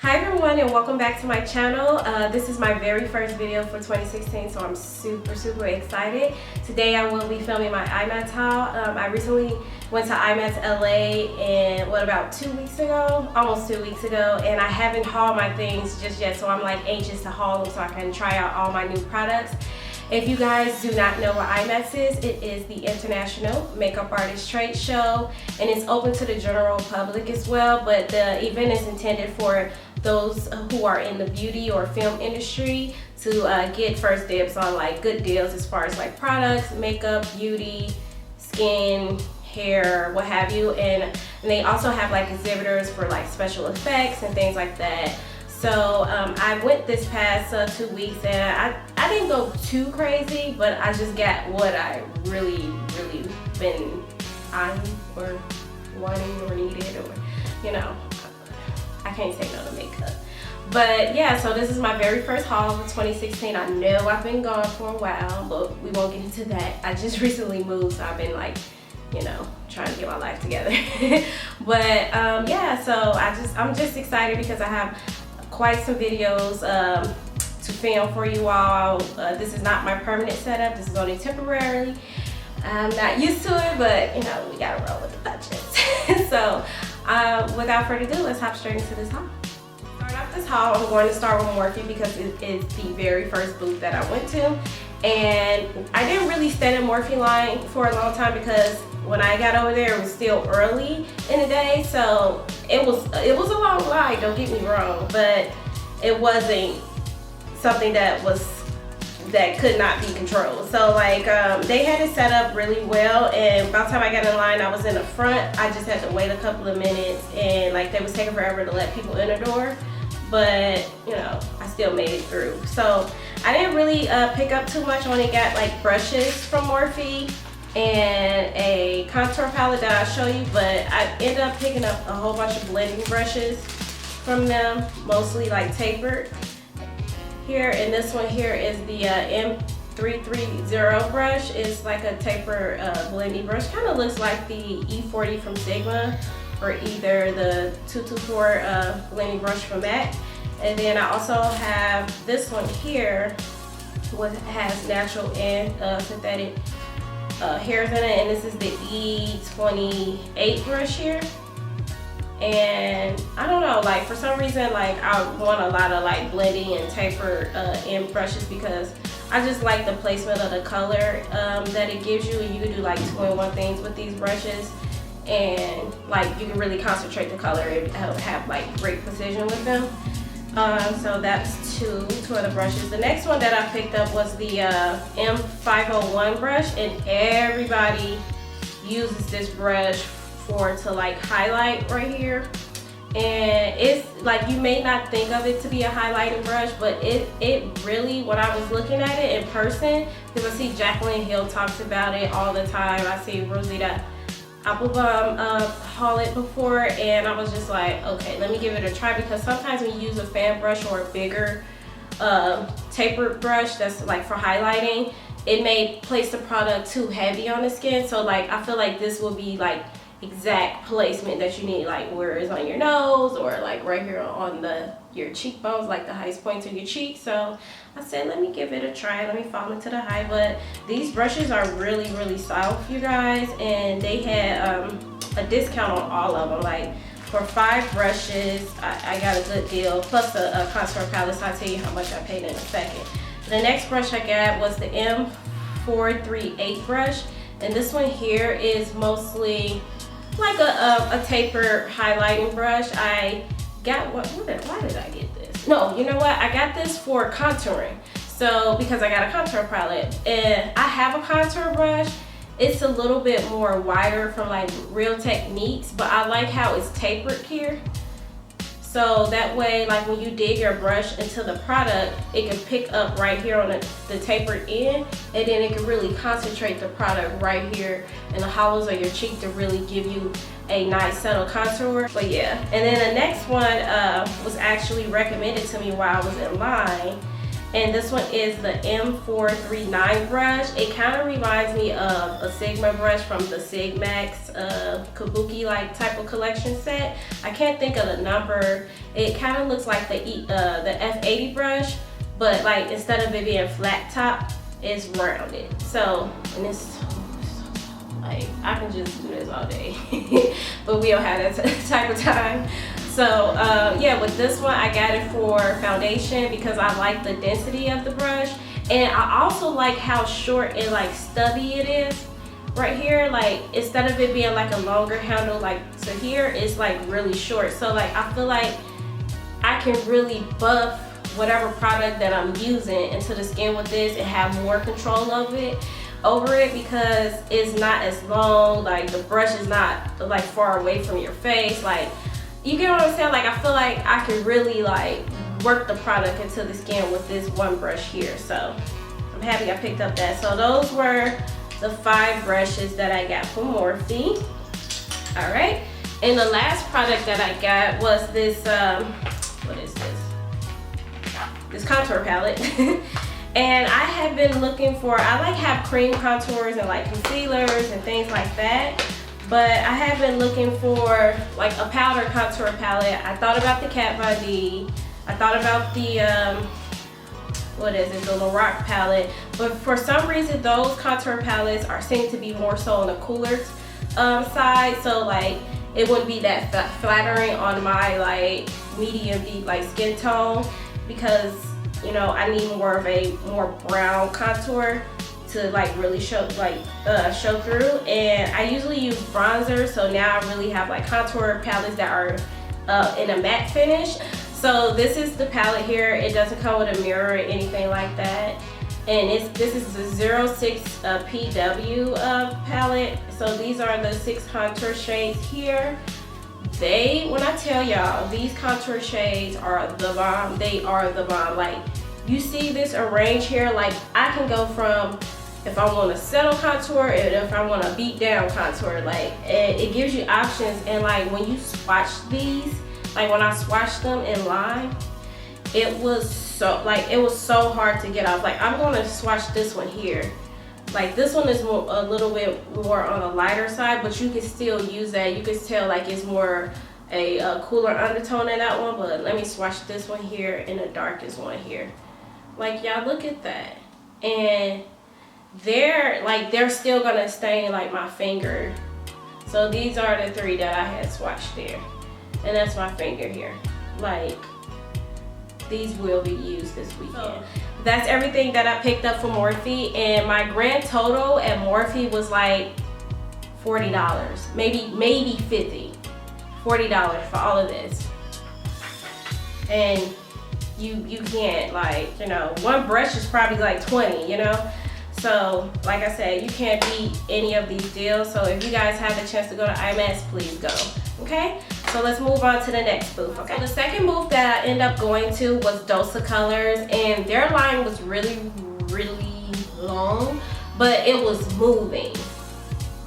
Hi everyone, and welcome back to my channel. This is my very first video for 2016, so I'm super excited. Today I will be filming my Imats haul. I recently went to Imats LA and about 2 weeks ago, almost 2 weeks ago, and I haven't hauled my things just yet, so I'm like anxious to haul them so I can try out all my new products. If you guys do not know what Imats is, it is the International Makeup Artist Trade Show, and it's open to the general public as well, but the event is intended for those who are in the beauty or film industry to get first dibs on like good deals as far as like products, makeup, beauty, skin, hair, what have you, and they also have like exhibitors for like special effects and things like that. So I went this past 2 weeks and I didn't go too crazy, but I just got what I really been eyeing or wanting or needed, or you know, I can't say no to makeup. But yeah, so this is my very first haul of 2016. I know I've been gone for a while, but we won't get into that. I just recently moved, so I've been like, you know, trying to get my life together. But yeah, so I'm just excited because I have quite some videos to film for you all. This is not my permanent setup. This is only temporarily. I'm not used to it, but you know, we gotta roll with the punches. So without further ado, let's hop straight into this haul. To start off this haul, I'm going to start with Morphe because it is the very first booth that I went to, and I didn't really stand in Morphe line for a long time because when I got over there, it was still early in the day, so it was a long line, don't get me wrong, but it wasn't something that could not be controlled. So like they had it set up really well, and by the time I got in line, I was in the front. I just had to wait a couple of minutes, and like they was taking forever to let people in the door, but you know, I still made it through. So I didn't really pick up too much. I only got like brushes from Morphe and a contour palette that I'll show you, but I ended up picking up a whole bunch of blending brushes from them, mostly like tapered here. And this one here is the M330 brush. It's like a taper blending brush, kind of looks like the E40 from Sigma or either the 224 blending brush from MAC. And then I also have this one here, which has natural and synthetic hairs in it, and this is the E28 brush here. And I don't know, like for some reason, like I want a lot of like blending and taper end brushes because I just like the placement of the color that it gives you, and you can do like 2-in-1 things with these brushes, and like you can really concentrate the color and have like great precision with them. So that's two of the brushes. The next one that I picked up was the M501 brush, and everybody uses this brush to like highlight right here. And it's like, you may not think of it to be a highlighting brush, but it really, when I was looking at it in person, because I see Jaclyn Hill talks about it all the time, I see Rosita Applebaum haul it before, and I was just like, okay, let me give it a try, because sometimes when you use a fan brush or a bigger tapered brush that's like for highlighting, it may place the product too heavy on the skin. So like I feel like this will be like exact placement that you need, like where it's on your nose or like right here on your cheekbones, like the highest points of your cheek. So I said, let me give it a try, let me fall into the high. But these brushes are really soft, you guys, and they had a discount on all of them. Like for 5 brushes, I got a good deal, plus a contour palette, so I'll tell you how much I paid in a second. The next brush I got was the M438 brush, and this one here is mostly like a taper highlighting brush. I got why did I get this? No, you know what? I got this for contouring. So because I got a contour palette, and I have a contour brush. It's a little bit more wider from like Real Techniques, but I like how it's tapered here. So that way, like when you dig your brush into the product, it can pick up right here on the tapered end, and then it can really concentrate the product right here in the hollows of your cheek to really give you a nice subtle contour. But yeah, and then the next one was actually recommended to me while I was in line, And this one is the M439 brush. It kind of reminds me of a Sigma brush from the Sigmax Kabuki like type of collection set. I can't think of the number. It kind of looks like the F80 brush, but like instead of it being flat top, it's rounded. So, and it's like, I can just do this all day, but we don't have that type of time. So yeah, with this one, I got it for foundation because I like the density of the brush. And I also like how short and like stubby it is right here. Like instead of it being like a longer handle, like so here, it's like really short. So like I feel like I can really buff whatever product that I'm using into the skin with this and have more control of it over it because it's not as long. Like the brush is not like far away from your face. Like, you get what I'm saying? Like I feel like I can really like work the product into the skin with this one brush here. So I'm happy I picked up that. So those were the 5 brushes that I got from Morphe. All right, and the last product that I got was this what is this? This contour palette. And I have been looking for, I like have cream contours and like concealers and things like that. But I have been looking for like a powder contour palette. I thought about the Kat Von D. I thought about the, what is it, the Lorac palette. But for some reason, those contour palettes seem to be more so on the cooler side. So like, it wouldn't be that flattering on my like medium deep like skin tone because, you know, I need more of a more brown contour to like really show show through. And I usually use bronzer, so now I really have like contour palettes that are in a matte finish. So this is the palette here. It doesn't come with a mirror or anything like that. And this is the 06 PW palette. So these are the 6 contour shades here. When I tell y'all, these contour shades are the bomb. They are the bomb. Like, you see this arrange here, like I can go from if I want a settle contour and if I want a beat down contour, like it gives you options. And like when you swatch these, like when I swatched them in Lime, it was so hard to get off. Like I'm gonna swatch this one here. Like this one is a little bit more on the lighter side, but you can still use that. You can tell like it's more a cooler undertone in that one. But let me swatch this one here and the darkest one here. Like y'all look at that, and they're still gonna stain like my finger. So these are the 3 that I had swatched there, and that's my finger here. Like these will be used this weekend. So that's everything that I picked up from Morphe, and my grand total at Morphe was like $40, maybe 50, $40 for all of this. And you can't, like, you know, one brush is probably like 20, you know. So like I said, you can't beat any of these deals. So if you guys have a chance to go to Imats, please go. Okay, so let's move on to the next booth. Okay, so the second booth that I ended up going to was Dose of Colors, and their line was really long, but it was moving,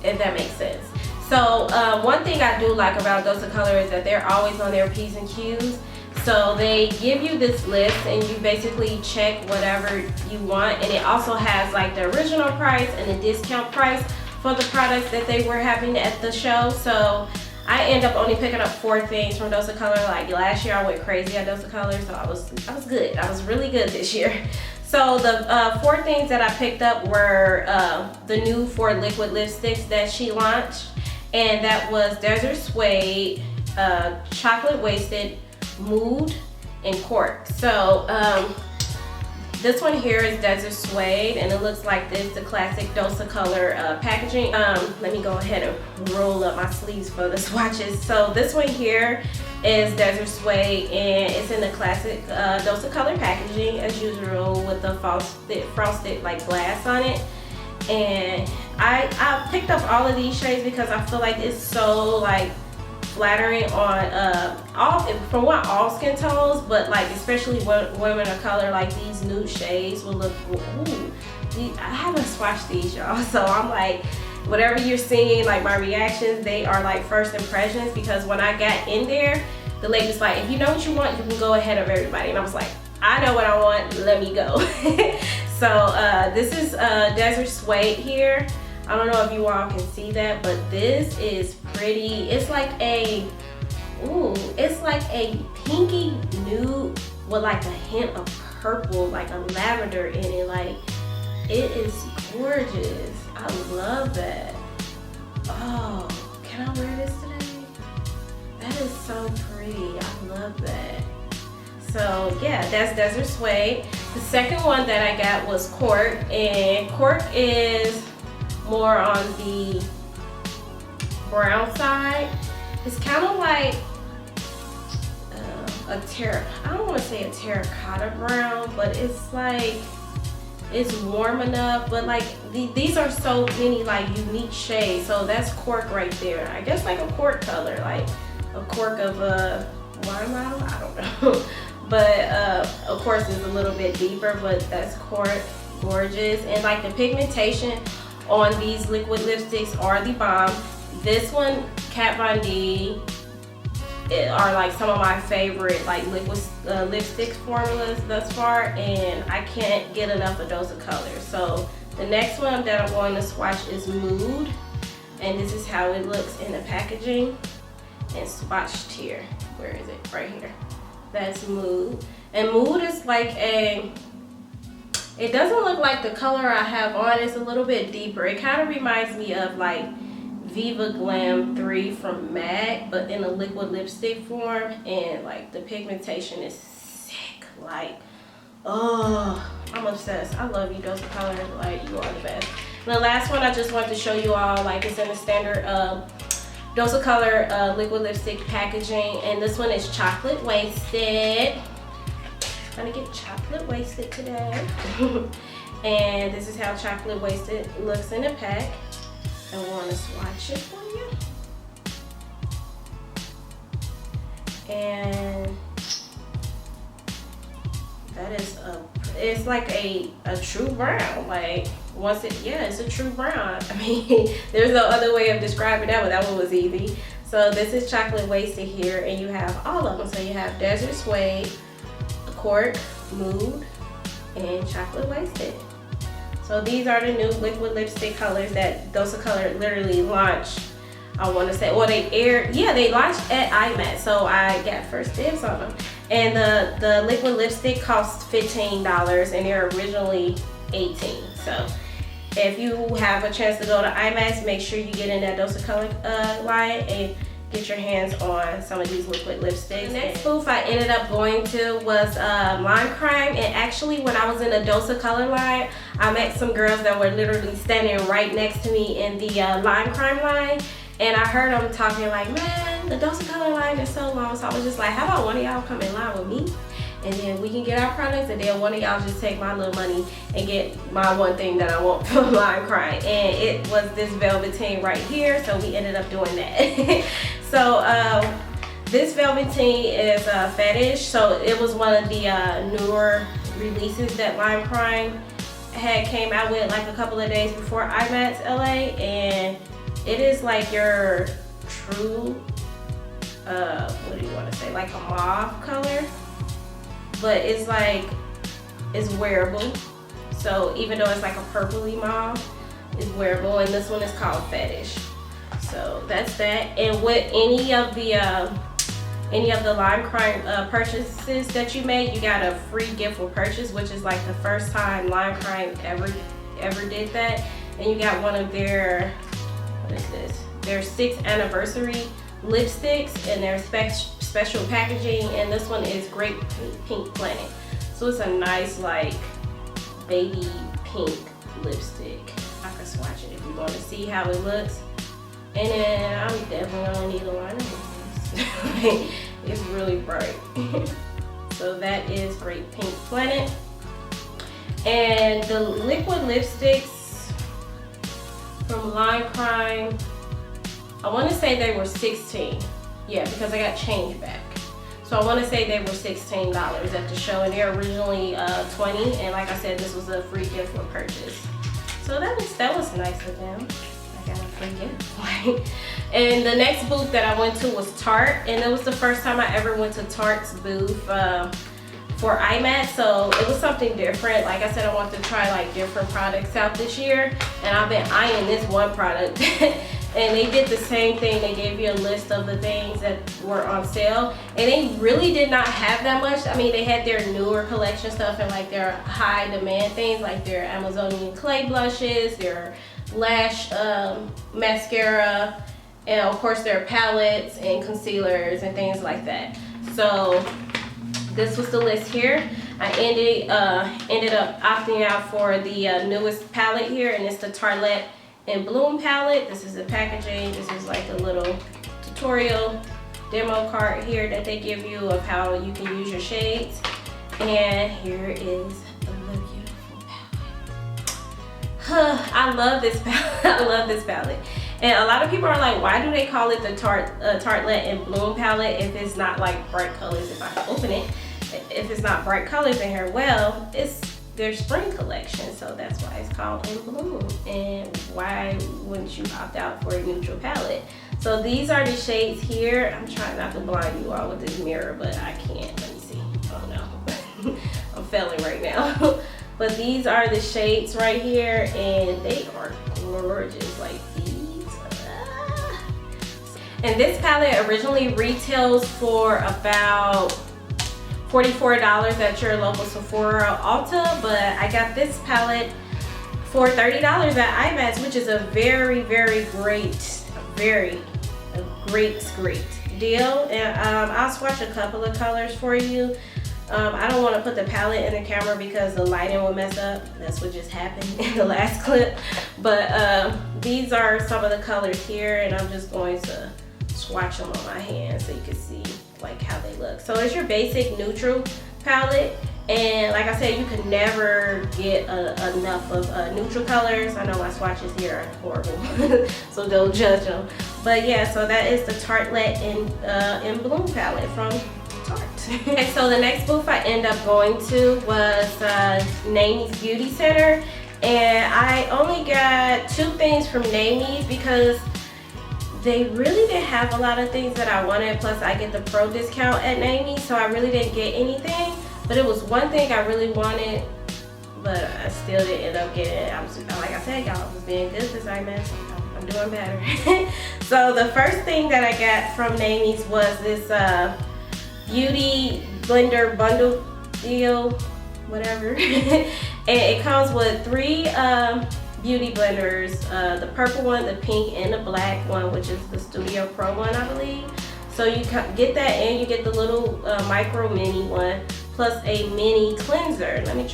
if that makes sense. So one thing I do like about Dose of Color is that they're always on their P's and Q's. So they give you this list and you basically check whatever you want, and it also has like the original price and the discount price for the products that they were having at the show. So I end up only picking up 4 things from Dose of Color. Like last year I went crazy at Dose of Color, so I was good. I was really good this year. So the 4 things that I picked up were the new 4 liquid lipsticks that she launched, and that was Desert Suede, Chocolate Wasted, Mood, and Cork. So this one here is Desert Suede, and it looks like this, the classic Dose of Color packaging. Let me go ahead and roll up my sleeves for the swatches. So this one here is Desert Suede, and it's in the classic Dose of Color packaging as usual with the frosted like glass on it. And I picked up all of these shades because I feel like it's so like flattering on all skin tones, but like especially women of color, like these nude shades will look, ooh, I haven't swatched these, y'all, so I'm like, whatever you're seeing, like my reactions, they are like first impressions, because when I got in there, the lady's like, if you know what you want, you can go ahead of everybody, and I was like, I know what I want, let me go. So this is Desert Suede here. I don't know if you all can see that, but this is pretty. It's like a, ooh, it's like a pinky nude with like a hint of purple, like a lavender in it. Like, it is gorgeous. I love that. Oh, can I wear this today? That is so pretty. I love that. So yeah, that's Desert Suede. The second one that I got was Cork, and Cork is more on the brown side. It's kind of like I don't want to say a terracotta brown, but it's like, it's warm enough, but like these are so many like unique shades. So that's Cork right there. I guess like a cork color, like a cork of a wine bottle, I don't know. But of course it's a little bit deeper, but that's Cork. Gorgeous. And like the pigmentation on these liquid lipsticks are the bomb. This one, Kat Von D, are like some of my favorite like liquid lipstick formulas thus far, and I can't get enough of those colors. So the next one that I'm going to swatch is Mood, and this is how it looks in the packaging and swatched here. Where is it? Right here. That's Mood. And Mood is like a, it doesn't look like the color I have on. It's a little bit deeper. It kind of reminds me of like Viva Glam 3 from MAC, but in a liquid lipstick form, and like the pigmentation is sick. Like, oh, I'm obsessed. I love you, Dose of Color. Like, you are the best. And the last one I just wanted to show you all, like, it's in the standard Dose of Color liquid lipstick packaging, and this one is Chocolate Wasted. I'm gonna get Chocolate Wasted today. And this is how Chocolate Wasted looks in a pack. I want to swatch it for you. And that is it's like a true brown. Like, once it, yeah, it's a true brown. I mean, there's no other way of describing that one. That one was easy. So this is Chocolate Wasted here, and you have all of them. So you have Desert Suede, Cork, Mood, and Chocolate Wasted. So these are the new liquid lipstick colors that Dose of Color literally launched. I want to say, or they aired, yeah, they launched at Imats, so I got first dibs on them. And the liquid lipstick costs $15, and they're originally $18. So if you have a chance to go to Imats, make sure you get in that Dose of Color line and get your hands on some of these liquid lipsticks. The next booth I ended up going to was LimeCrime, and actually when I was in the Dose of Color line, I met some girls that were literally standing right next to me in the LimeCrime line, and I heard them talking like, man, the Dose of Color line is so long. So I was just like, how about one of y'all come in line with me, and then we can get our products, and then one of y'all just take my little money and get my one thing that I want from LimeCrime. And it was this Velveteen right here, so we ended up doing that. So this Velveteen is Fetish. So it was one of the newer releases that LimeCrime had came out with like a couple of days before Imats LA, and it is like your true, what do you want to say, like a mauve color, but it's like, it's wearable. So even though it's like a purpley mauve, it's wearable, and this one is called Fetish. So that's that. And with any of the LimeCrime purchases that you made, you got a free gift for purchase, which is like the first time LimeCrime ever did that. And you got one of their, what is this? Their 6th anniversary lipsticks, and their special packaging. And this one is Grape Pink Planet. So it's a nice like baby pink lipstick. I can swatch it if you want to see how it looks. And then I'm definitely gonna need a liner with this. It's really bright. So that is Grape Pink Planet. And the liquid lipsticks from LimeCrime, I want to say they were $16. Yeah, because I got change back. So I want to say they were $16 at the show, and they're originally $20. And like I said, this was a free gift for purchase. So that was nice of them. I got a free gift. And the next booth that I went to was Tarte, and it was the first time I ever went to Tarte's booth. for Imats, so it was something different. Like I said, I wanted to try like different products out this year, and I've been eyeing this one product. And they did the same thing. They gave you a list of the things that were on sale, and they really did not have that much. I mean, they had their newer collection stuff and like their high demand things, like their Amazonian clay blushes, their lash mascara, and of course their palettes and concealers and things like that. So this was the list here. I ended up opting out for the newest palette here, and it's the Tarte in Bloom palette. This is the packaging. This is like a little tutorial demo card here that they give you of how you can use your shades. And here is the beautiful palette. I love this palette. I love this palette. And a lot of people are like, why do they call it the Tarte in Bloom palette if it's not like bright colors? If I open it, if it's not bright colors in here, well, it's their spring collection, so that's why it's called in Bloom. And why wouldn't you opt out for a neutral palette? So these are the shades here. I'm trying not to blind you all with this mirror, but I can't. Let me see. Oh no. I'm failing right now. But these are the shades right here, and they are gorgeous, like these. And this palette originally retails for about $44 at your local Sephora Ulta, but I got this palette for $30 at Imats, which is a very great deal. And I'll swatch a couple of colors for you. I don't want to put the palette in the camera because the lighting will mess up. That's what just happened in the last clip. But these are some of the colors here, and I'm just going to swatch them on my hand so you can see like how they look. So it's your basic neutral palette, and like I said, you can never get enough of neutral colors. I know my swatches here are horrible, so don't judge them. But yeah, so that is the Tarte in Bloom palette from Tarte. Okay, so the next booth I end up going to was Naimie's Beauty Center, and I only got 2 things from Naimie because they really didn't have a lot of things that I wanted, plus I get the pro discount at Naimie, so I really didn't get anything. But it was one thing I really wanted, but I still didn't end up getting it. Like I said, y'all, I was being good this Imats. I'm doing better. So the first thing that I got from Naimie's was this Beautyblender bundle deal, whatever. And it comes with 3 beauty blenders, the purple one, the pink, and the black one, which is the Studio Pro one, I believe. So you get that, and you get the little micro mini one, plus a mini cleanser. Let me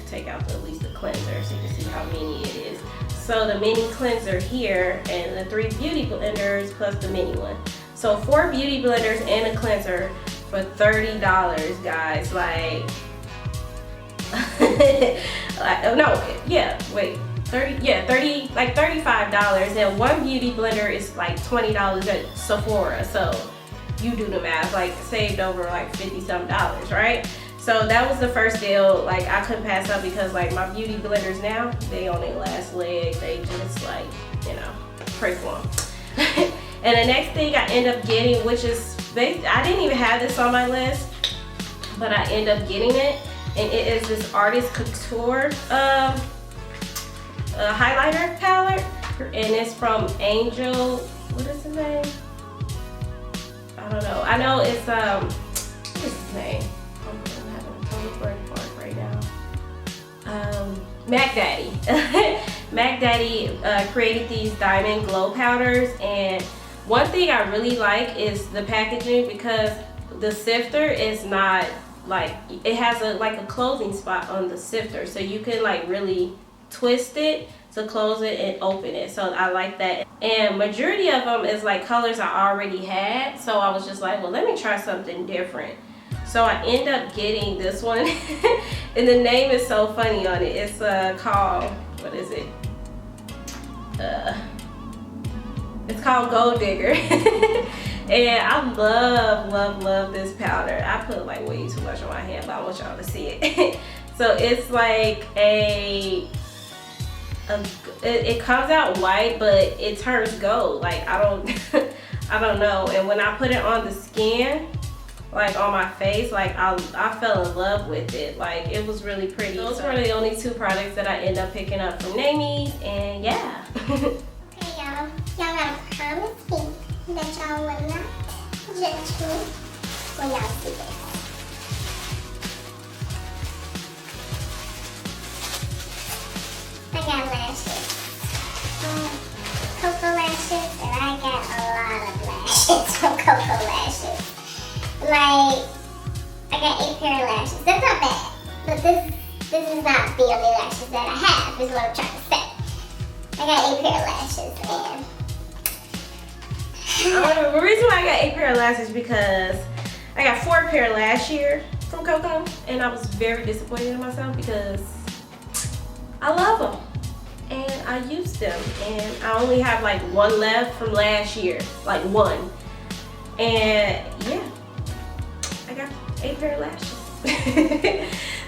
take out at least the cleanser so you can see how mini it is. So the mini cleanser here, and the 3 beauty blenders plus the mini one. So 4 beauty blenders and a cleanser for $30, guys. Like, like $35, and 1 beauty blender is like $20 at Sephora. So you do the math, like saved over like $50-some, right? So that was the first deal. Like I couldn't pass up because like my beauty blenders now, they on their last leg. They just like, you know, pray for them. And the next thing I end up getting, which is I didn't even have this on my list, but I end up getting it, and it is this Artist Couture highlighter palette, and it's from Angel. What is his name? I don't know. I know it's what is his name? I'm having a total brain fart right now. Mac Daddy. Mac Daddy created these diamond glow powders, and one thing I really like is the packaging, because the sifter is not like, it has like a closing spot on the sifter, so you can like really twist it to close it and open it. So I like that. And majority of them is like colors I already had, so I was just like, well, let me try something different. So I end up getting this one. And the name is so funny on it. It's called, what is it? It's called Gold Digger. And I love this powder. I put like way too much on my hand, but I want y'all to see it. So it's like it comes out white, but it turns gold. Like I don't know. And when I put it on the skin, like on my face. Like I fell in love with it. Like it was really pretty. Those were the only 2 products that I ended up picking up from Naimie, and yeah. Okay, y'all. Y'all gotta promise me that y'all will not judge me when y'all see this. I got lashes. Koko Lashes, and I got a lot of lashes from Koko Lashes. Like, I got 8 pair of lashes. That's not bad, but this is not the only lashes that I have, is what I'm trying to say. I got 8 pair of lashes, and The reason why I got 8 pair of lashes is because I got 4 pair last year from Koko, and I was very disappointed in myself because I love them and I used them, and I only have like 1 left from last year, like 1, and yeah, I got 8 pair of lashes.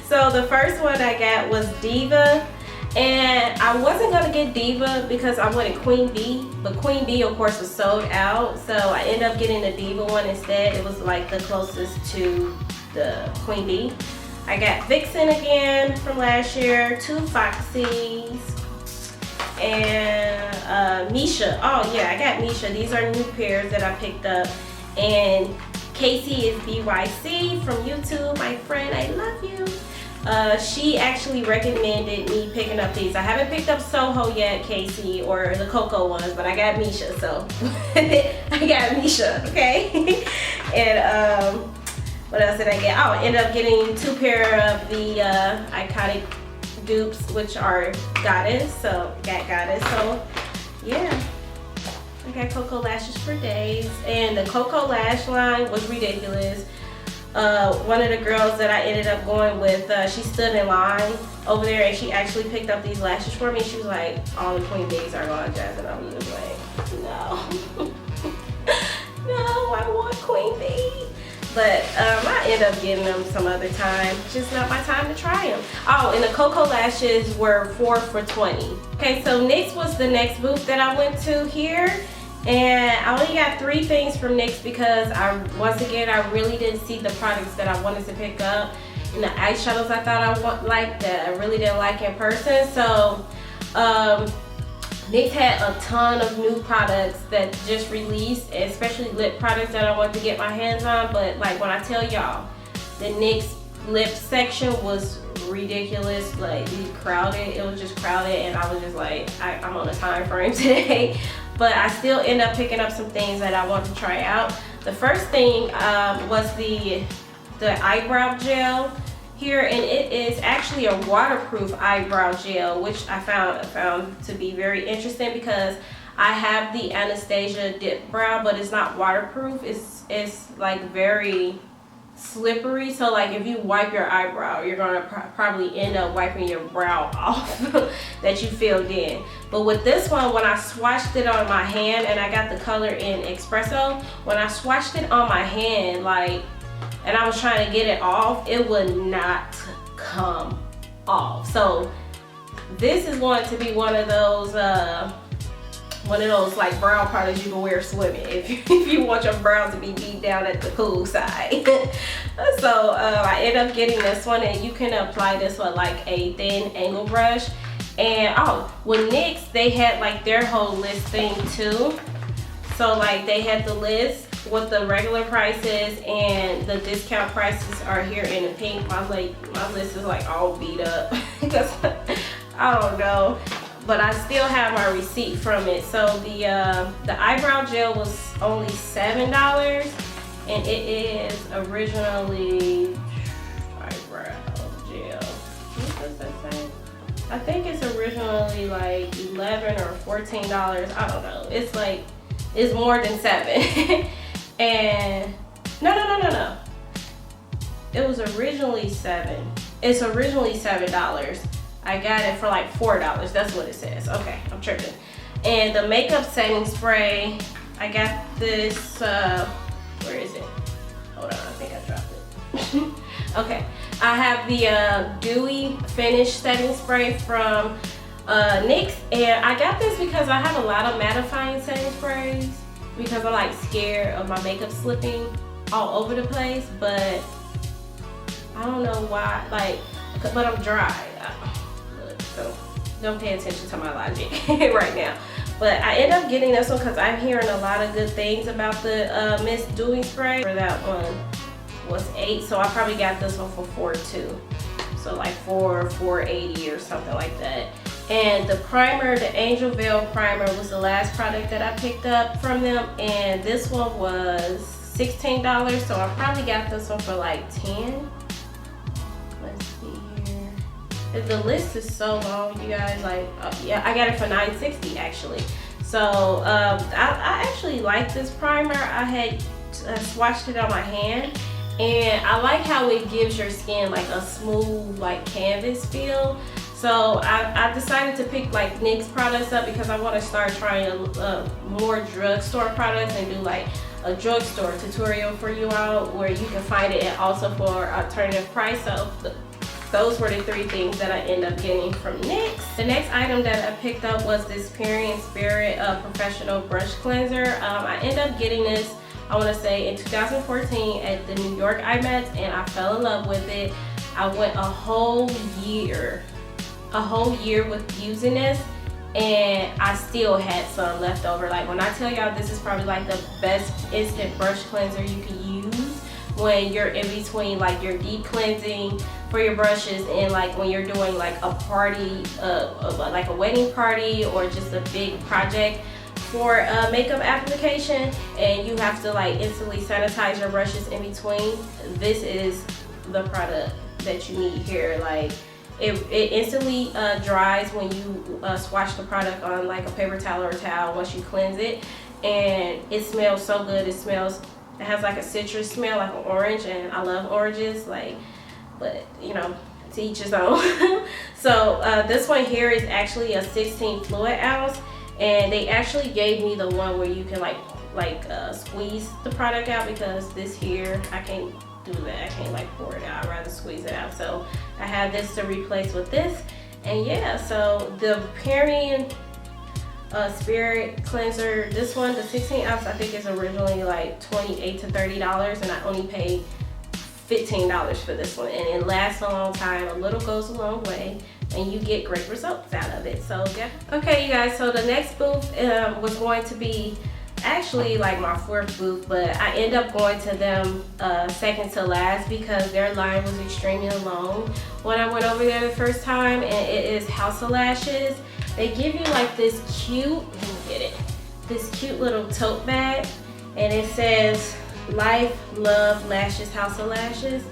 So the first one I got was Diva, and I wasn't gonna get Diva because I wanted Queen Bee, but Queen Bee of course was sold out, so I ended up getting the Diva one instead. It was like the closest to the Queen Bee. I got Vixen again from last year, 2 Foxies, and Misha. Oh yeah, I got Misha. These are new pairs that I picked up. And Casey is BYC from YouTube, my friend, I love you. She actually recommended me picking up these. I haven't picked up Soho yet, Casey, or the Coco ones, but I got Misha, so I got Misha, okay? And what else did I get? Oh, I ended up getting 2 pair of the iconic dupes, which are Goddess, so got Goddess, so yeah. I got Koko Lashes for days, and the Koko Lash line was ridiculous. One of the girls that I ended up going with, she stood in line over there and she actually picked up these lashes for me. She was like, all the Queen Bees are gone, Jazz, and I was just like, no. No, I want Queen Bee. But I end up getting them some other time. It's just not my time to try them. Oh, and the Koko Lashes were 4 for $20. Okay, so NYX was the next booth that I went to here. And I only got 3 things from NYX because once again, I really didn't see the products that I wanted to pick up. And the eyeshadows I thought I liked that I really didn't like in person. So NYX had a ton of new products that just released, especially lip products that I wanted to get my hands on. But like when I tell y'all, the NYX lip section was ridiculous, like crowded. It was just crowded, and I was just like, I'm on a time frame today. But I still end up picking up some things that I want to try out. The first thing was the eyebrow gel here, and it is actually a waterproof eyebrow gel, which I found to be very interesting because I have the Anastasia dip brow, but it's not waterproof. It's like very slippery, so like if you wipe your eyebrow, you're gonna probably end up wiping your brow off that you filled in. But with this one, when I swatched it on my hand, and I got the color in Espresso, when I swatched it on my hand, like, and I was trying to get it off, it would not come off. So this is going to be one of those like brow products you can wear swimming if you want your brows to be deep down at the cool side. So I ended up getting this one, and you can apply this with like a thin angle brush. And oh, with NYX, they had like their whole list thing too. So like they had the list what the regular prices and the discount prices are here in the pink. My list is like all beat up because I don't know. But I still have my receipt from it. So the eyebrow gel was only $7, and it is originally eyebrow gel. What does that say? I think it's originally like $11 or $14. I don't know. It's like it's more than 7. And no. It was originally 7. It's originally $7. I got it for like $4. That's what it says. Okay, I'm tripping. And the makeup setting spray, I got this, where is it? Hold on, I think I dropped it. Okay, I have the Dewy Finish Setting Spray from NYX. And I got this because I have a lot of mattifying setting sprays because I'm like scared of my makeup slipping. all over the place, but I don't know why, like, but I'm dry. So don't pay attention to my logic right now. But I end up getting this one because I'm hearing a lot of good things about the Mist Dewy Spray. For that one was $8, so I probably got this one for $4 too. So like $4.80 or something like that. And the primer, the Angel Veil primer, was the last product that I picked up from them, and this one was $16. So I probably got this one for like $10. Let's see here. The list is so long, you guys. Like, yeah, I got it for $9.60 actually. So I actually like this primer. I had swatched it on my hand, and I like how it gives your skin like a smooth, like canvas feel. So I decided to pick like NYX products up because I want to start trying more drugstore products and do like a drugstore tutorial for you all where you can find it, and also for alternative price. So those were the 3 things that I ended up getting from NYX. The next item that I picked up was this Parian Spirit Professional Brush Cleanser. I ended up getting this, I want to say, in 2014 at the New York Imats, and I fell in love with it. I went a whole year with using this, and I still had some left over. Like, when I tell y'all, this is probably like the best instant brush cleanser you can use when you're in between like your deep cleansing for your brushes and like when you're doing like a party, like a wedding party or just a big project for makeup application, and you have to like instantly sanitize your brushes in between. This is the product that you need here. Like, it instantly dries when you swatch the product on like a paper towel or a towel once you cleanse it, and it smells so good. It has like a citrus smell, like an orange, and I love oranges, like, but you know, to each his own. So this one here is actually a 16 fluid ounce, and they actually gave me the one where you can like squeeze the product out, because this here, I can't do that. I can't like pour it out. I'd rather squeeze it out. So I have this to replace with this. And yeah, so the Parian Spirit cleanser, this one, the 16 ounce, I think is originally like $28 to $30, and I only paid $15 for this one, and it lasts a long time. A little goes a long way, and you get great results out of it. So yeah. Okay, you guys, so the next booth was going to be actually like my 4th booth, but I end up going to them second to last because their line was extremely long when I went over there the first time, and it is House of Lashes. They give you like this cute, let me get it, this cute little tote bag, and it says Life, Love, Lashes, House of Lashes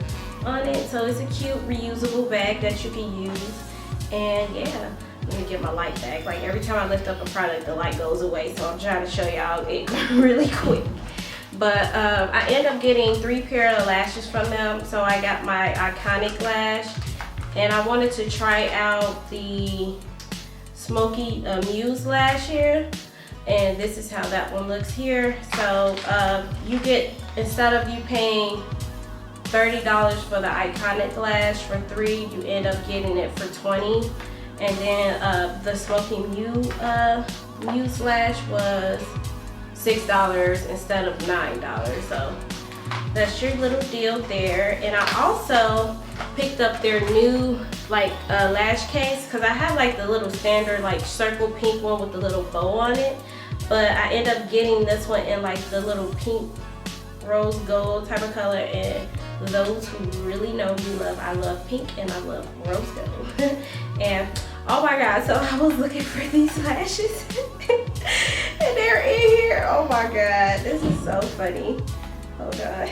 on it. So it's a cute reusable bag that you can use. And yeah, let me get my light back. Like, every time I lift up a product, the light goes away, so I'm trying to show y'all it really quick. But I end up getting 3 pair of lashes from them. So I got my Iconic lash, and I wanted to try out the Smoky Muse lash here, and this is how that one looks here. So you get, instead of you paying $30 for the Iconic lash for 3, you end up getting it for $20. And then the Smoky Muse lash was $6 instead of $9. So that's your little deal there. And I also picked up their new like lash case, because I have like the little standard like circle pink one with the little bow on it, but I end up getting this one in like the little pink rose gold type of color. And those who really know me I love pink and I love rose gold. And oh my god, so I was looking for these lashes and they're in here. Oh my god, this is so funny. Hold on.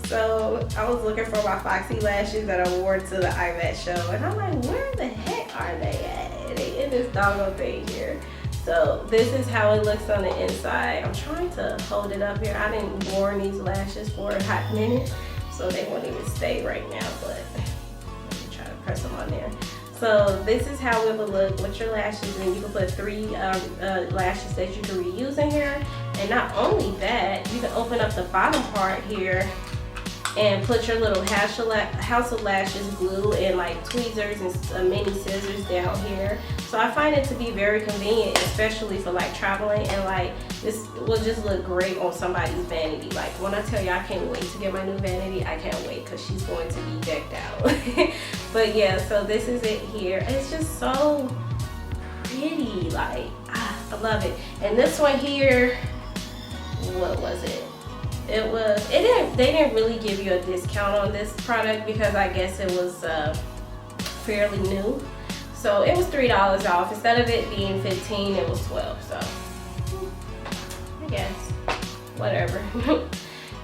So I was looking for my Foxy lashes that I wore to the Imats show, and I'm like, where the heck are they at? They in this doggone thing here. So this is how it looks on the inside. I'm trying to hold it up here. I didn't wear these lashes for a hot minute, so they won't even stay right now, but let me try to press them on there. So this is how it will look with your lashes, and you can put 3 lashes that you can reuse in here. And not only that, you can open up the bottom part here and put your little House of Lashes glue and like tweezers and mini scissors down here. So I find it to be very convenient, especially for like traveling, and like this will just look great on somebody's vanity. Like when I tell you I can't wait to get my new vanity, I can't wait because she's going to be decked out. But yeah, so this is it here. It's just so pretty, like I love it. And this one here, what was it? They didn't really give you a discount on this product because I guess it was fairly new. So it was $3 off. Instead of it being 15, it was 12. So I guess whatever.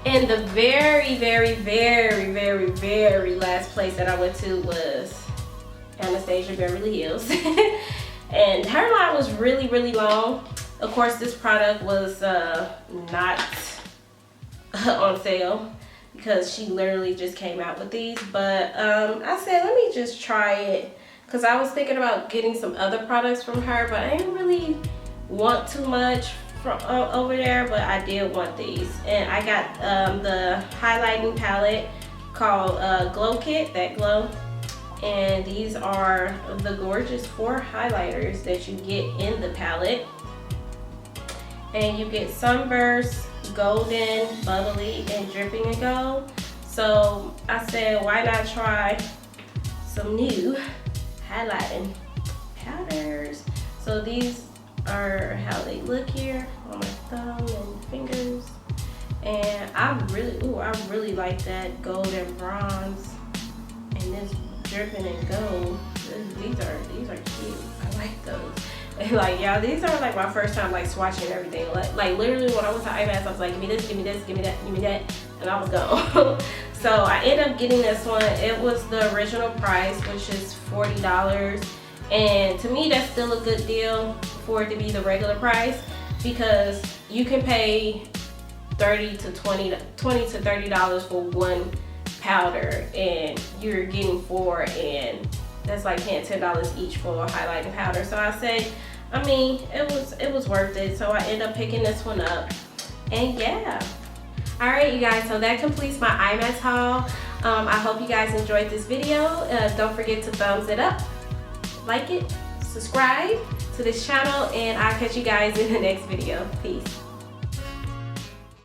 And the very, very, very, very, very last place that I went to was Anastasia Beverly Hills. And her line was really, really long. Of course, this product was not on sale because she literally just came out with these. But I said, let me just try it because I was thinking about getting some other products from her, but I didn't really want too much from over there, but I did want these. And I got the highlighting palette called Glow Kit, that glow. And these are the gorgeous 4 highlighters that you get in the palette. And you get Sunburst, Golden, Bubbly, and Dripping and Gold. So I said, why not try some new highlighting powders? So these are how they look here on my thumb and fingers. And I really like that golden bronze and this dripping and gold. These are cute. I like those. And like, y'all, these are like my first time like swatching everything. Like literally when I went to Imats, I was like, give me this, give me this, give me that, give me that, and I was gone. So I ended up getting this one. It was the original price, which is $40. And to me, that's still a good deal for it to be the regular price, because you can pay $20 to $30 for one powder, and you're getting 4, and that's like paying $10 each for a highlighting powder. So I said, I mean, it was worth it. So I ended up picking this one up, and yeah. All right, you guys, so that completes my Imats haul. I hope you guys enjoyed this video. Don't forget to thumbs it up, like it, subscribe to this channel, and I'll catch you guys in the next video. Peace.